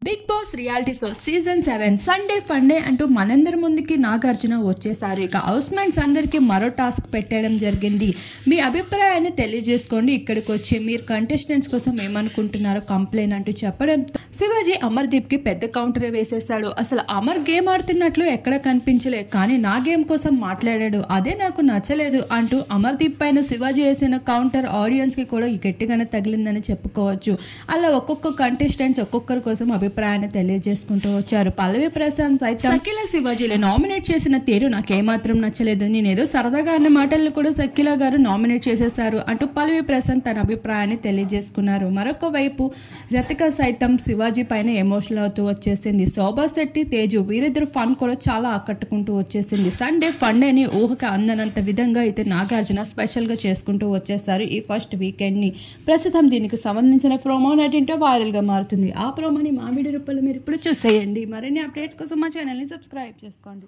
Big Boss reality show season 7 Sunday Funday అంటూ మనందరి ముందుకి నాగార్జున వచ్చేసారు. ఇక హౌస్ మేట్స్ అందరికీ మరో టాస్క్ పెట్టడం జరిగింది. మీ అభిప్రాయాన్ని తెలియజేసుకోండి, ఇక్కడికి వచ్చి మీరు కంటెస్టెంట్స్ కోసం ఏమనుకుంటున్నారో కంప్లైంట్ అంటూ చెప్పడం శివాజీ అమర్దీప్ కి పెద్ద కౌంటర్ వేసేసాడు. అసలు అమర్ గేమ్ ఆడుతున్నట్లు ఎక్కడ కనిపించలే, కానీ నా గేమ్ కోసం మాట్లాడాడు, అదే నాకు నచ్చలేదు అంటూ అమర్దీప్ పైన శివాజీ వేసిన కౌంటర్ ఆడియన్స్ కి కూడా గట్టిగానే తగిలిందని చెప్పుకోవచ్చు. అలా ఒక్కొక్క కంటెస్టెంట్స్ ఒక్కొక్కరి కోసం అభిప్రాయాన్ని తెలియజేసుకుంటూ వచ్చారు. పల్లవి ప్రశాంత్ అయితే సకిల శివాజీలో నామినేట్ చేసిన తీరు నాకేమాత్రం నచ్చలేదు, నేనేదో సరదాగా అన్న మాటలను కూడా సకిల గారు నామినేట్ చేసేశారు అంటూ పల్లవి ప్రశాంత్ తన అభిప్రాయాన్ని తెలియజేసుకున్నారు. మరొక వైపు రతిక సైతం శివాజీ పైన ఎమోషనల్ అవుతూ వచ్చేసింది. శోభా శెట్టి, తేజు వీరిద్దరు ఫన్ కూడా చాలా ఆకట్టుకుంటూ వచ్చేసింది. సండే ఫండేని ఊహకి అందనంత విధంగా అయితే నాగార్జున స్పెషల్ గా చేసుకుంటూ వచ్చేసారు ఈ ఫస్ట్ వీకెండ్ ని. ప్రస్తుతం దీనికి సంబంధించిన ప్రోమో నెటింటో వైరల్ గా మారుతుంది. ఆ ప్రోమోని మా వీడియో రూపంలో మీరు ఇప్పుడు చూసేయండి. మరిన్ని అప్డేట్స్ కోసం మా ఛానల్ని సబ్స్క్రైబ్ చేసుకోండి.